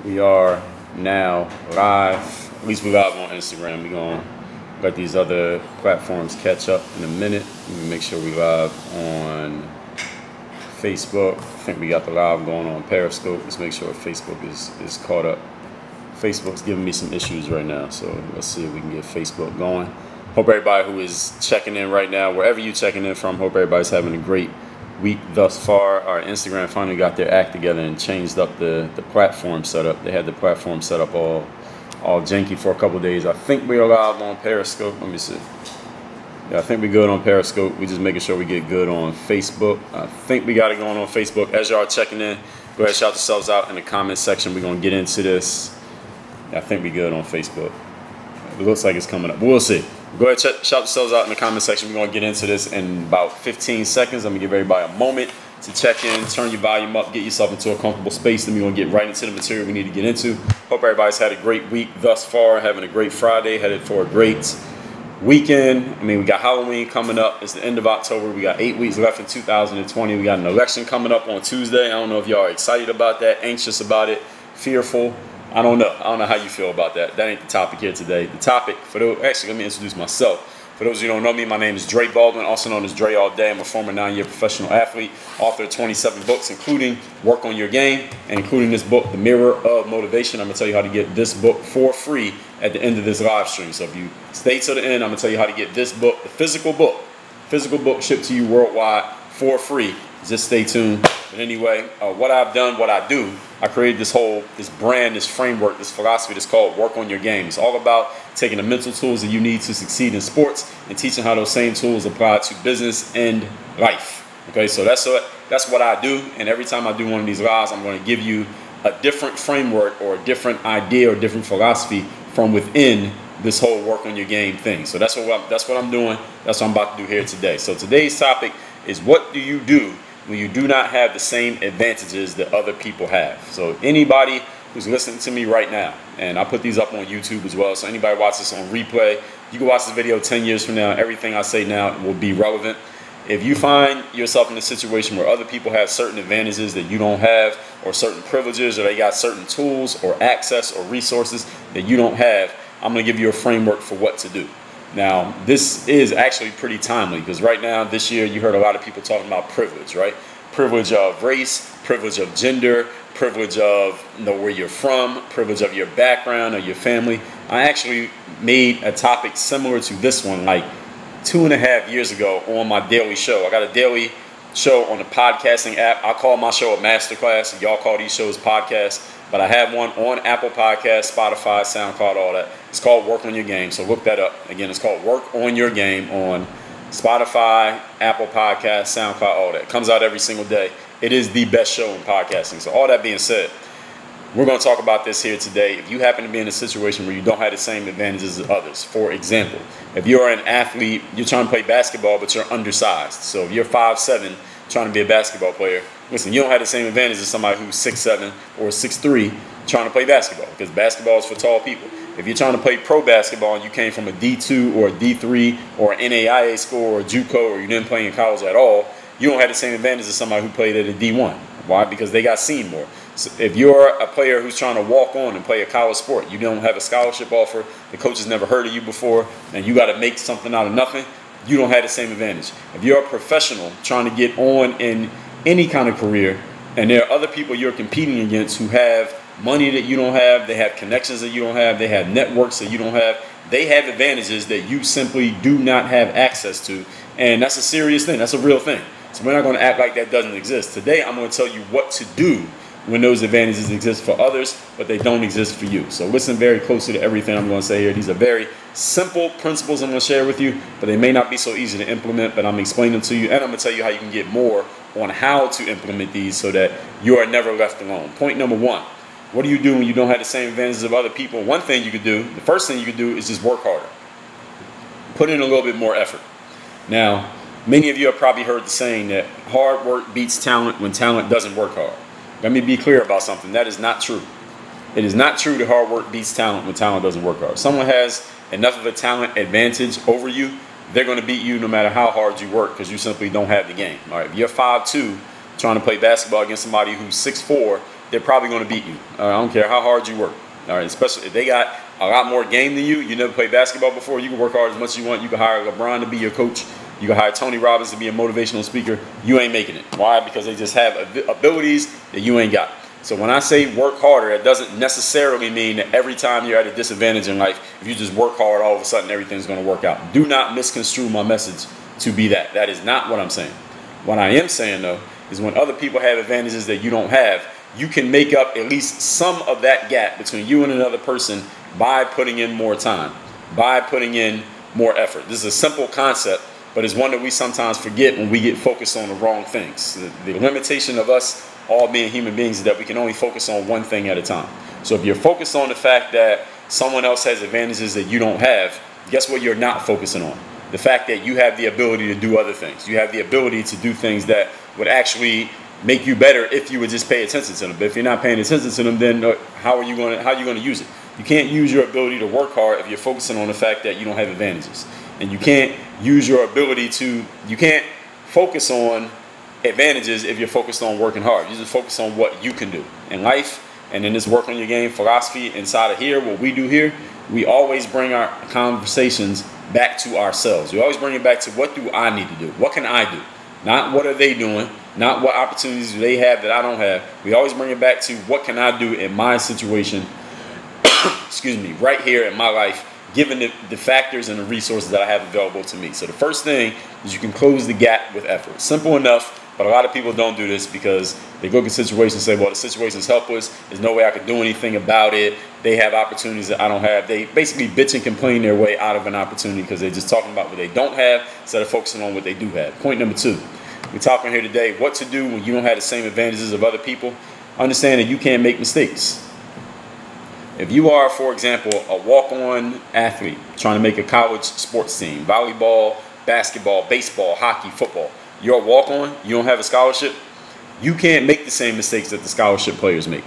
We are now live. At least we live on Instagram. We're going to let these other platforms catch up in a minute. Make sure we live on Facebook. I think we got the live going on Periscope. Let's make sure Facebook is caught up. Facebook's giving me some issues right now, so let's see if we can get Facebook going. Hope everybody who is checking in right now, wherever you're checking in from, hope everybody's having a great week thus far. Our Instagram finally got their act together and changed up the platform setup. They had the platform set up all janky for a couple days. I think we are live on Periscope. Let me see. Yeah, I think we're good on Periscope. We're just making sure we get good on Facebook. I think we got it going on Facebook. As y'all checking in, go ahead and shout yourselves out in the comment section. We're going to get into this. I think we're good on Facebook. It looks like it's coming up. We'll see. Go ahead and shout yourselves out in the comment section. We're going to get into this in about 15 seconds. I'm going to give everybody a moment to check in, turn your volume up, get yourself into a comfortable space. Then we're going to get right into the material we need to get into. Hope everybody's had a great week thus far, having a great Friday, headed for a great weekend. I mean, we got Halloween coming up. It's the end of October. We got 8 weeks left in 2020. We got an election coming up on Tuesday. I don't know if y'all are excited about that, anxious about it, fearful. I don't know. I don't know how you feel about that. That ain't the topic here today. The topic, for those, actually, let me introduce myself. For those of you who don't know me, my name is Dre Baldwin, also known as Dre All Day. I'm a former 9-year professional athlete, author of 27 books, including Work on Your Game, and including this book, The Mirror of Motivation. I'm going to tell you how to get this book for free at the end of this live stream. So if you stay to the end, I'm going to tell you how to get this book, the physical book shipped to you worldwide for free. Just stay tuned. But anyway, what I've done, what I do, I created this brand, this framework, this philosophy that's called Work on Your Game. It's all about taking the mental tools that you need to succeed in sports and teaching how those same tools apply to business and life. Okay, so that's what I do. And every time I do one of these lives, I'm going to give you a different framework or a different idea or different philosophy from within this whole Work on Your Game thing. So that's what I'm doing. That's what I'm about to do here today. So today's topic is, what do you do when you do not have the same advantages that other people have? So anybody who's listening to me right now, and I put these up on YouTube as well, so anybody watch this on replay, you can watch this video 10 years from now. Everything I say now will be relevant. If you find yourself in a situation where other people have certain advantages that you don't have, or certain privileges, or they got certain tools or access or resources that you don't have, I'm going to give you a framework for what to do. Now, this is actually pretty timely because right now, this year, you heard a lot of people talking about privilege, right? Privilege of race, privilege of gender, privilege of where you're from, privilege of your background or your family. I actually made a topic similar to this one like 2.5 years ago on my daily show. I got a daily show on the podcasting app. I call my show a masterclass. Y'all call these shows podcasts. But I have one on Apple Podcasts, Spotify, SoundCloud, all that. It's called Work on Your Game. So look that up. Again, it's called Work on Your Game on Spotify, Apple Podcasts, SoundCloud, all that. It comes out every single day. It is the best show in podcasting. So all that being said, we're going to talk about this here today. If you happen to be in a situation where you don't have the same advantages as others, for example, if you're an athlete, you're trying to play basketball, but you're undersized. So if you're 5'7", trying to be a basketball player, listen, you don't have the same advantage as somebody who's 6'7" or 6'3" trying to play basketball, because basketball is for tall people. If you're trying to play pro basketball and you came from a D2 or a D3 or an NAIA school or a JUCO, or you didn't play in college at all, you don't have the same advantage as somebody who played at a D1. Why? Because they got seen more. So if you're a player who's trying to walk on and play a college sport, you don't have a scholarship offer, the coach has never heard of you before, and you got to make something out of nothing, you don't have the same advantage. If you're a professional trying to get on in any kind of career, and there are other people you're competing against who have money that you don't have, they have connections that you don't have, they have networks that you don't have, they have advantages that you simply do not have access to. And that's a serious thing. That's a real thing. So we're not going to act like that doesn't exist. Today, I'm going to tell you what to do when those advantages exist for others, but they don't exist for you. So listen very closely to everything I'm going to say here. These are very simple principles I'm going to share with you, but they may not be so easy to implement, but I'm explaining them to you, and I'm going to tell you how you can get more on how to implement these so that you are never left alone. Point number one, what do you do when you don't have the same advantages of other people? One thing you could do, the first thing you could do is just work harder. Put in a little bit more effort. Now, many of you have probably heard the saying that hard work beats talent when talent doesn't work hard. Let me be clear about something. That is not true. It is not true that hard work beats talent when talent doesn't work hard. If someone has enough of a talent advantage over you, they're going to beat you no matter how hard you work, because you simply don't have the game. All right, if you're 5'2", trying to play basketball against somebody who's 6'4", they're probably going to beat you. I don't care how hard you work. All right, especially if they got a lot more game than you. You never played basketball before. You can work hard as much as you want. You can hire LeBron to be your coach. You can hire Tony Robbins to be a motivational speaker. You ain't making it. Why? Because they just have abilities that you ain't got. So when I say work harder, it doesn't necessarily mean that every time you're at a disadvantage in life, if you just work hard, all of a sudden everything's going to work out. Do not misconstrue my message to be that. That is not what I'm saying. What I am saying, though, is when other people have advantages that you don't have, you can make up at least some of that gap between you and another person by putting in more time, by putting in more effort. This is a simple concept, but it's one that we sometimes forget when we get focused on the wrong things. The limitation of us all being human beings is that we can only focus on one thing at a time. So if you're focused on the fact that someone else has advantages that you don't have, guess what you're not focusing on? The fact that you have the ability to do other things. You have the ability to do things that would actually make you better if you would just pay attention to them. But if you're not paying attention to them, then how are you going to use it? You can't use your ability to work hard if you're focusing on the fact that you don't have advantages. And you can't use your ability to, you can't focus on advantages if you're focused on working hard. You just focus on what you can do in life. And in this work on your game philosophy inside of here, what we do here, we always bring our conversations back to ourselves. We always bring it back to, what do I need to do? What can I do? Not what are they doing? Not what opportunities do they have that I don't have. We always bring it back to, what can I do in my situation, excuse me, right here in my life, given the factors and the resources that I have available to me. So the first thing is you can close the gap with effort. Simple enough, but a lot of people don't do this because they look at situations and say, well, the situation's helpless. There's no way I could do anything about it. They have opportunities that I don't have. They basically bitch and complain their way out of an opportunity because they're just talking about what they don't have instead of focusing on what they do have. Point number 2, we're talking here today what to do when you don't have the same advantages of other people. Understand that you can't make mistakes. If you are, for example, a walk-on athlete trying to make a college sports team, volleyball, basketball, baseball, hockey, football, you're a walk-on, you don't have a scholarship, you can't make the same mistakes that the scholarship players make.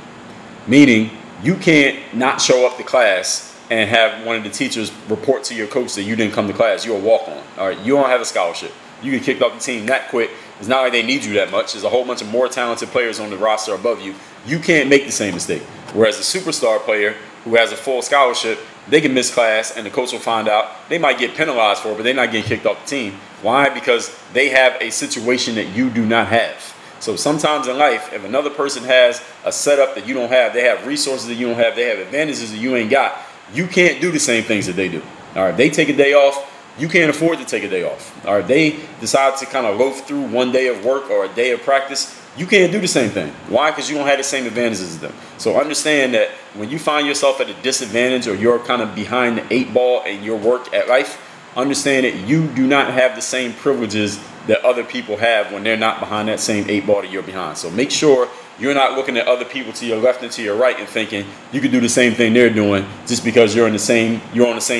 Meaning, you can't not show up to class and have one of the teachers report to your coach that you didn't come to class. You're a walk-on. All right, you don't have a scholarship. You get kicked off the team that quick. It's not like they need you that much. There's a whole bunch of more talented players on the roster above you. You can't make the same mistake. Whereas a superstar player who has a full scholarship, they can miss class and the coach will find out. They might get penalized for it, but they're not getting kicked off the team. Why? Because they have a situation that you do not have. So sometimes in life, if another person has a setup that you don't have, they have resources that you don't have, they have advantages that you ain't got, you can't do the same things that they do. All right, they take a day off, you can't afford to take a day off. All right, they decide to kind of loaf through one day of work or a day of practice, you can't do the same thing. Why? Because you don't have the same advantages as them. So understand that when you find yourself at a disadvantage or you're kind of behind the 8 ball in your work at life, understand that you do not have the same privileges that other people have when they're not behind that same 8 ball that you're behind. So make sure you're not looking at other people to your left and to your right and thinking you can do the same thing they're doing just because you're on the same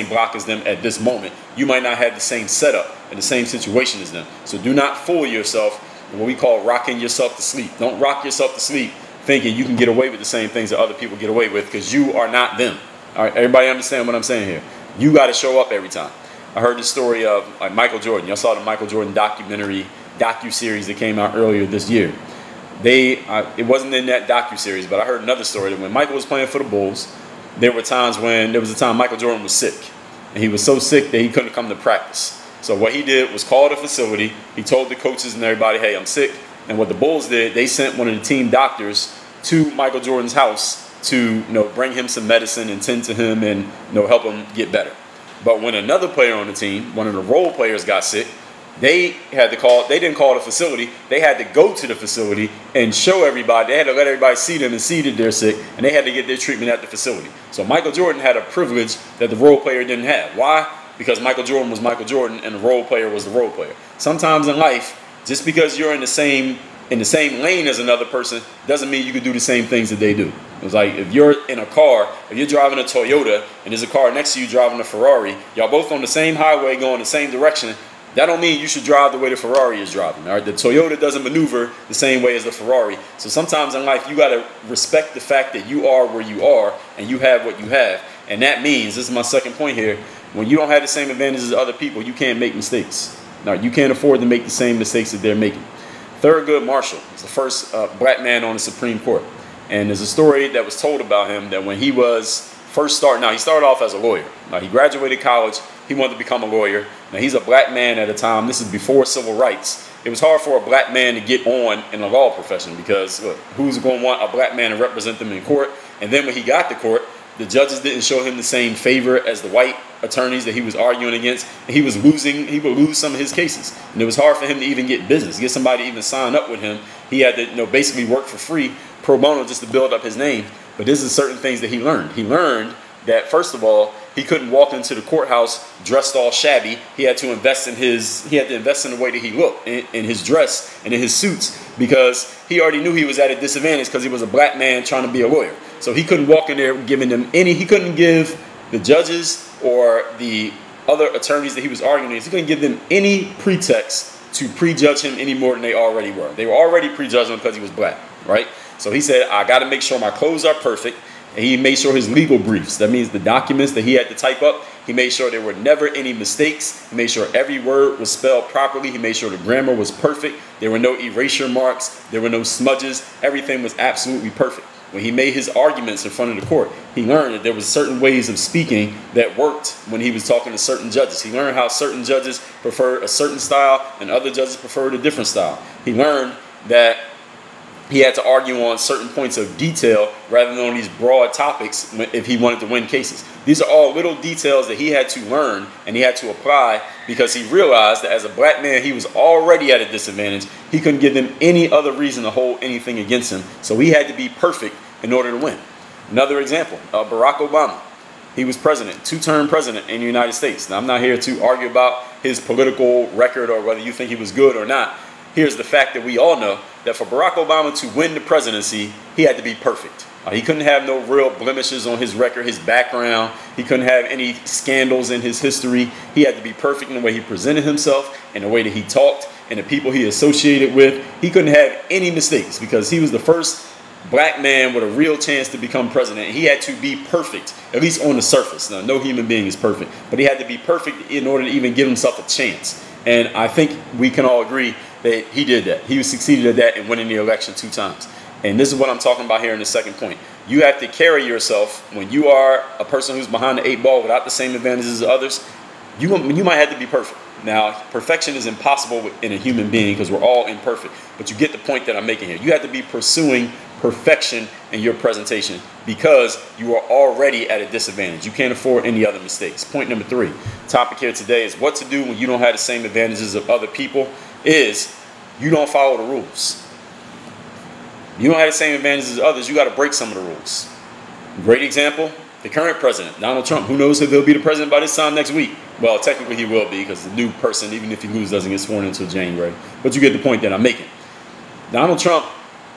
block as them at this moment. You might not have the same setup and the same situation as them. So do not fool yourself in what we call rocking yourself to sleep. Don't rock yourself to sleep thinking you can get away with the same things that other people get away with, because you are not them. All right, everybody understand what I'm saying here? You got to show up every time. I heard the story of Michael Jordan. Y'all saw the Michael Jordan docu-series that came out earlier this year. It wasn't in that docu-series, but I heard another story that when Michael was playing for the Bulls, there was a time Michael Jordan was sick. And he was so sick that he couldn't come to practice. So what he did was call the facility. He told the coaches and everybody, hey, I'm sick. And what the Bulls did, they sent one of the team doctors to Michael Jordan's house to bring him some medicine and tend to him and help him get better. But when another player on the team, one of the role players, got sick, they didn't call the facility. They had to go to the facility and show everybody. They had to let everybody see them and see that they're sick, and they had to get their treatment at the facility. So Michael Jordan had a privilege that the role player didn't have. Why? Because Michael Jordan was Michael Jordan and the role player was the role player. Sometimes in life, just because you're in the same lane as another person doesn't mean you can do the same things that they do. It's like if you're in a car, if you're driving a Toyota and there's a car next to you driving a Ferrari, y'all both on the same highway going the same direction, that don't mean you should drive the way the Ferrari is driving. All right? The Toyota doesn't maneuver the same way as the Ferrari. So sometimes in life, you got to respect the fact that you are where you are and you have what you have. And that means, this is my second point here, when you don't have the same advantages as other people, you can't make mistakes. Now, you can't afford to make the same mistakes that they're making. Thurgood Marshall is the first black man on the Supreme Court. And there's a story that was told about him that when he was first starting out, he started off as a lawyer. Now, he graduated college. He wanted to become a lawyer. Now, he's a black man at a time. This is before civil rights. It was hard for a black man to get on in the law profession because look, who's going to want a black man to represent them in court? And then when he got to court, the judges didn't show him the same favor as the white attorneys that he was arguing against. And he was losing. He would lose some of his cases. And it was hard for him to even get business, get somebody to even sign up with him. He had to, basically work for free, pro bono, just to build up his name. But this is certain things that he learned. He learned that, first of all, he couldn't walk into the courthouse dressed all shabby. He had to invest in the way that he looked, in his dress and in his suits, because he already knew he was at a disadvantage because he was a black man trying to be a lawyer. So he couldn't walk in there giving them he couldn't give the judges or the other attorneys that he was arguing against, he couldn't give them any pretext to prejudge him any more than they already were. They were already prejudging him because he was black, right? So he said, I got to make sure my clothes are perfect. And he made sure his legal briefs, that means the documents that he had to type up, he made sure there were never any mistakes. He made sure every word was spelled properly. He made sure the grammar was perfect. There were no erasure marks. There were no smudges. Everything was absolutely perfect. When he made his arguments in front of the court, he learned that there was certain ways of speaking that worked when he was talking to certain judges. He learned how certain judges preferred a certain style and other judges preferred a different style. He learned that he had to argue on certain points of detail rather than on these broad topics if he wanted to win cases. These are all little details that he had to learn and he had to apply because he realized that as a black man, he was already at a disadvantage. He couldn't give them any other reason to hold anything against him. So he had to be perfect in order to win. Another example, Barack Obama. He was president, two-term president in the United States. Now, I'm not here to argue about his political record or whether you think he was good or not. Here's the fact that we all know, that for Barack Obama to win the presidency, he had to be perfect. He couldn't have no real blemishes on his record, his background. He couldn't have any scandals in his history. He had to be perfect in the way he presented himself, in the way that he talked, and the people he associated with. He couldn't have any mistakes because he was the first black man with a real chance to become president. He had to be perfect, at least on the surface. Now, no human being is perfect, but he had to be perfect in order to even give himself a chance. And I think we can all agree that he did that. He succeeded at that in winning the election 2 times. And this is what I'm talking about here in the second point. You have to carry yourself when you are a person who's behind the 8 ball without the same advantages as others. You might have to be perfect. Now, perfection is impossible in a human being because we're all imperfect. But you get the point that I'm making here. You have to be pursuing perfection in your presentation because you are already at a disadvantage. You can't afford any other mistakes. Point number 3. Topic here today is what to do when you don't have the same advantages of other people is you don't follow the rules. You don't have the same advantages as others. You got to break some of the rules. Great example, the current president, Donald Trump. Who knows if he'll be the president by this time next week? Well, technically he will be because the new person, even if he loses, doesn't get sworn until January. But you get the point that I'm making. Donald Trump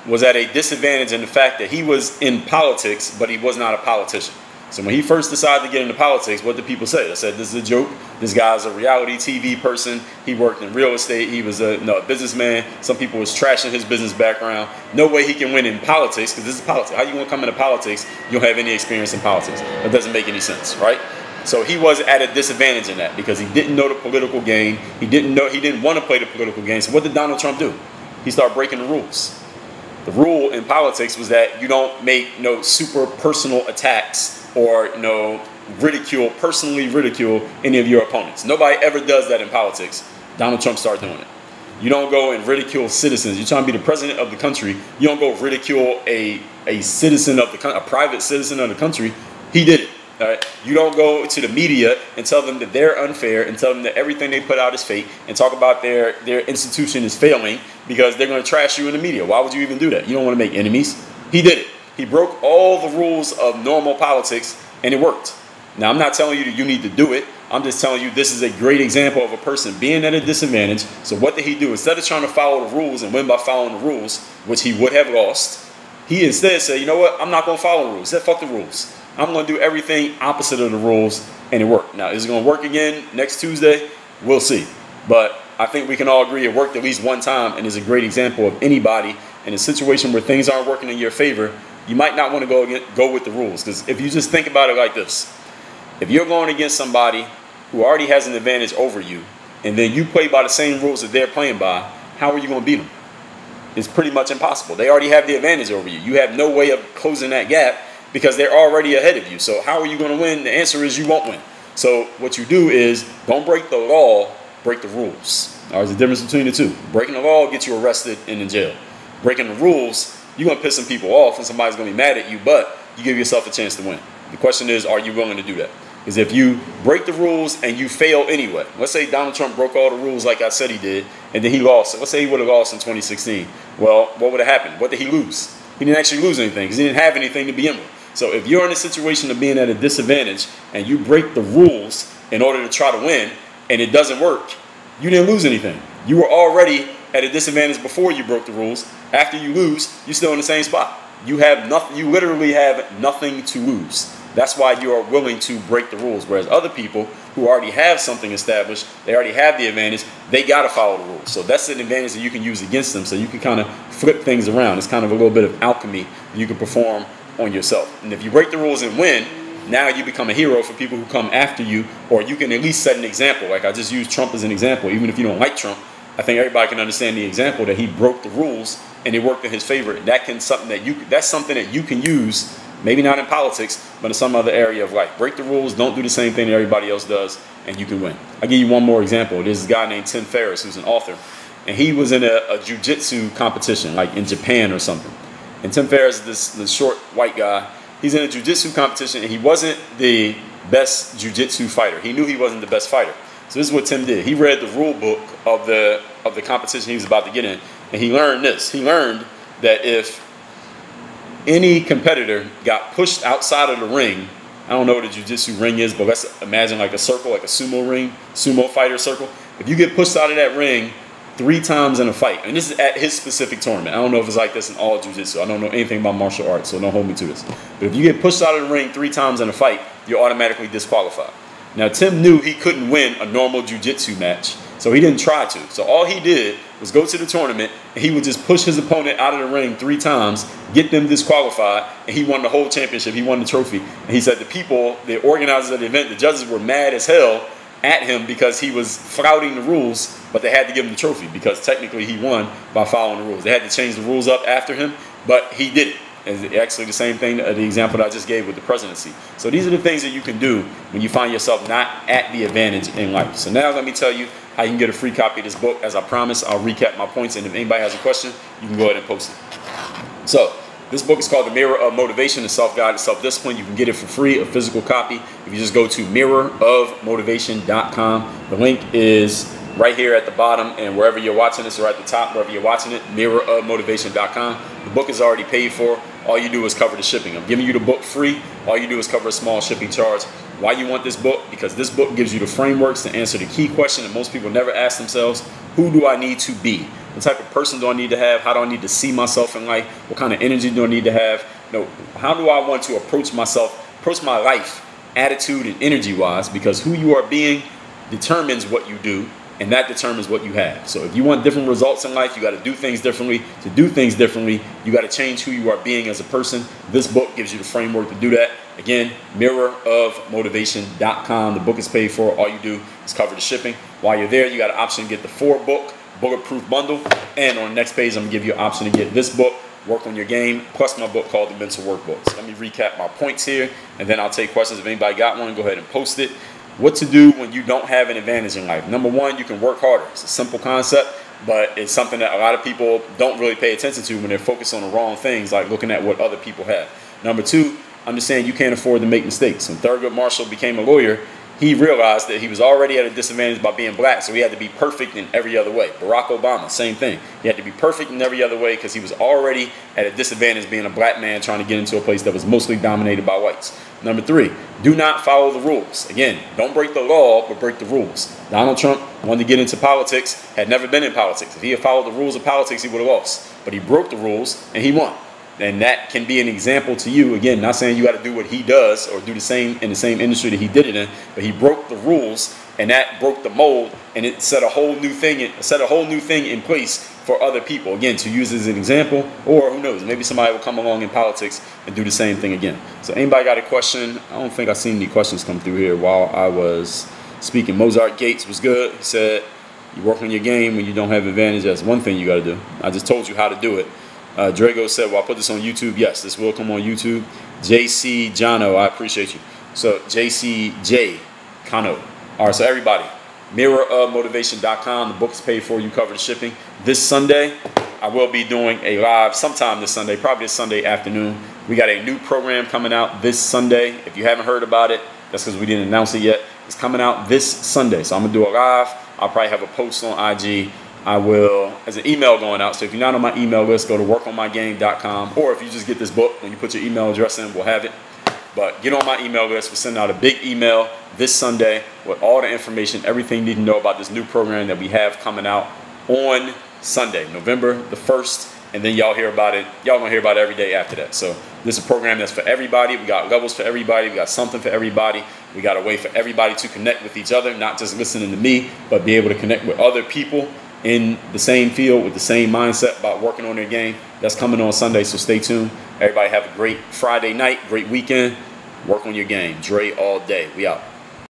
was at a disadvantage in the fact that he was in politics, but he was not a politician. So when he first decided to get into politics, what did people say? They said, this is a joke. This guy's a reality TV person. He worked in real estate. He was a businessman. Some people was trashing his business background. No way he can win in politics because this is politics. How you going to come into politics? You don't have any experience in politics. That doesn't make any sense, right? So he was at a disadvantage in that because he didn't know the political game. He didn't want to play the political game. So what did Donald Trump do? He started breaking the rules. The rule in politics was that you don't make no super personal attacks or personally ridicule any of your opponents. Nobody ever does that in politics. Donald Trump started doing it. You don't go and ridicule citizens. You're trying to be the president of the country. You don't go ridicule a citizen of a private citizen of the country. He did it. All right? You don't go to the media and tell them that they're unfair and tell them that everything they put out is fake and talk about their institution is failing because they're going to trash you in the media. Why would you even do that? You don't want to make enemies. He did it. He broke all the rules of normal politics and it worked. Now, I'm not telling you that you need to do it. I'm just telling you this is a great example of a person being at a disadvantage. So what did he do? Instead of trying to follow the rules and win by following the rules, which he would have lost, he instead said, you know what? I'm not going to follow the rules. He said, fuck the rules. I'm going to do everything opposite of the rules, and it worked. Now, is it going to work again next Tuesday? We'll see. But I think we can all agree it worked at least one time and is a great example of anybody in a situation where things aren't working in your favor. You might not want to go with the rules because if you just think about it like this, if you're going against somebody who already has an advantage over you and then you play by the same rules that they're playing by, how are you going to beat them? is pretty much impossible. They already have the advantage over you. You have no way of closing that gap because they're already ahead of you. So how are you going to win? The answer is you won't win. So what you do is don't break the law, break the rules. There's a difference between the two. Breaking the law gets you arrested and in jail. Breaking the rules, you're going to piss some people off and somebody's going to be mad at you, but you give yourself a chance to win. The question is, are you willing to do that? Because if you break the rules and you fail anyway, let's say Donald Trump broke all the rules like I said he did, and then he lost. Let's say he would have lost in 2016. Well, what would have happened? What did he lose? He didn't actually lose anything because he didn't have anything to begin with. So if you're in a situation of being at a disadvantage and you break the rules in order to try to win and it doesn't work, you didn't lose anything. You were already at a disadvantage before you broke the rules. After you lose, you're still in the same spot. You have nothing. You literally have nothing to lose. That's why you are willing to break the rules. Whereas other people who already have something established, they already have the advantage, they got to follow the rules. So that's an advantage that you can use against them. So you can kind of flip things around. It's kind of a little bit of alchemy you can perform on yourself. And if you break the rules and win, now you become a hero for people who come after you, or you can at least set an example. Like I just used Trump as an example. Even if you don't like Trump, I think everybody can understand the example that he broke the rules and it worked in his favor. That's something that you can use, maybe not in politics, but in some other area of life. Break the rules, don't do the same thing that everybody else does, and you can win. I'll give you one more example. There's a guy named Tim Ferriss who's an author, and he was in a jiu-jitsu competition, like in Japan or something. And Tim Ferriss, this short white guy, he's in a jiu-jitsu competition, and he wasn't the best jiu-jitsu fighter. He knew he wasn't the best fighter. So this is what Tim did. He read the rule book of the competition he was about to get in, and he learned this. He learned that if any competitor got pushed outside of the ring, I don't know what a jiu-jitsu ring is, but let's imagine like a circle, like a sumo ring, sumo fighter circle. If you get pushed out of that ring 3 times in a fight, and this is at his specific tournament. I don't know if it's like this in all jiu-jitsu. I don't know anything about martial arts, so don't hold me to this. But if you get pushed out of the ring 3 times in a fight, you're automatically disqualified. Now, Tim knew he couldn't win a normal jiu-jitsu match, so he didn't try to. So all he did was go to the tournament, and he would just push his opponent out of the ring 3 times, get them disqualified, and he won the whole championship. He won the trophy. And he said the organizers of the event, the judges were mad as hell at him because he was flouting the rules, but they had to give him the trophy because technically he won by following the rules. They had to change the rules up after him, but he did it. It's actually the same thing, the example that I just gave with the presidency. So these are the things that you can do when you find yourself not at the advantage in life. So now let me tell you how you can get a free copy of this book. As I promised, I'll recap my points, and if anybody has a question, you can go ahead and post it. So this book is called The Mirror of Motivation and Self-Guided Self-Discipline. You can get it for free, a physical copy, if you just go to mirrorofmotivation.com. The link is right here at the bottom, and wherever you're watching this or at the top, wherever you're watching it, mirrorofmotivation.com. The book is already paid for. All you do is cover the shipping. I'm giving you the book free. All you do is cover a small shipping charge. Why you want this book? Because this book gives you the frameworks to answer the key question that most people never ask themselves. Who do I need to be? What type of person do I need to have? How do I need to see myself in life? What kind of energy do I need to have? No, how do I want to approach my life, attitude and energy-wise? Because who you are being determines what you do, and that determines what you have. So if you want different results in life, you got to do things differently. To do things differently, you got to change who you are being as a person. This book gives you the framework to do that. Again, mirrorofmotivation.com. The book is paid for. All you do is cover the shipping. While you're there, you got an option to get the 4-book bulletproof bundle. And on the next page, I'm going to give you an option to get this book, Work on Your Game, plus my book called The Mental Workbook. So let me recap my points here, and then I'll take questions. If anybody got one, go ahead and post it. What to do when you don't have an advantage in life. Number 1, you can work harder. It's a simple concept, but it's something that a lot of people don't really pay attention to when they're focused on the wrong things, like looking at what other people have. Number 2, understand you can't afford to make mistakes. When Thurgood Marshall became a lawyer, he realized that he was already at a disadvantage by being black, so he had to be perfect in every other way. Barack Obama, same thing. He had to be perfect in every other way because he was already at a disadvantage being a black man trying to get into a place that was mostly dominated by whites. Number 3, do not follow the rules. Again, don't break the law, but break the rules. Donald Trump wanted to get into politics, had never been in politics. If he had followed the rules of politics, he would have lost. But he broke the rules, and he won. And that can be an example to you. Again, not saying you got to do what he does or do the same in the same industry that he did it in, but he broke the rules, and that broke the mold, and it set a whole new thing in place for other people. Again, to use as an example, or who knows, maybe somebody will come along in politics and do the same thing again. So anybody got a question? I don't think I seen any questions come through here while I was speaking. Mozart Gates was good. He said, You work on your game when you don't have advantage. That's one thing you got to do. I just told you how to do it. Drago said, well, I put this on YouTube. Yes, this will come on YouTube. JC Jono, I appreciate you. So JCJ Kano. All right, so everybody, mirrorofmotivation.com. The book is paid for. You cover the shipping. This Sunday, I will be doing a live sometime this Sunday, probably this Sunday afternoon. We got a new program coming out this Sunday. If you haven't heard about it, that's because we didn't announce it yet. It's coming out this Sunday. So I'm going to do a live. I'll probably have a post on IG. I will, as an email going out. So if you're not on my email list, go to workonmygame.com. Or if you just get this book, when you put your email address in, we'll have it. But get on my email list. We're sending out a big email this Sunday with all the information, everything you need to know about this new program that we have coming out on Sunday, November the 1st. And then y'all hear about it. Y'all gonna hear about it every day after that. So this is a program that's for everybody. We got levels for everybody. We got something for everybody. We got a way for everybody to connect with each other, not just listening to me, but be able to connect with other people in the same field with the same mindset about working on their game. That's coming on Sunday, so stay tuned. Everybody have a great Friday night, great weekend. Work on your game. Dre all day. We out.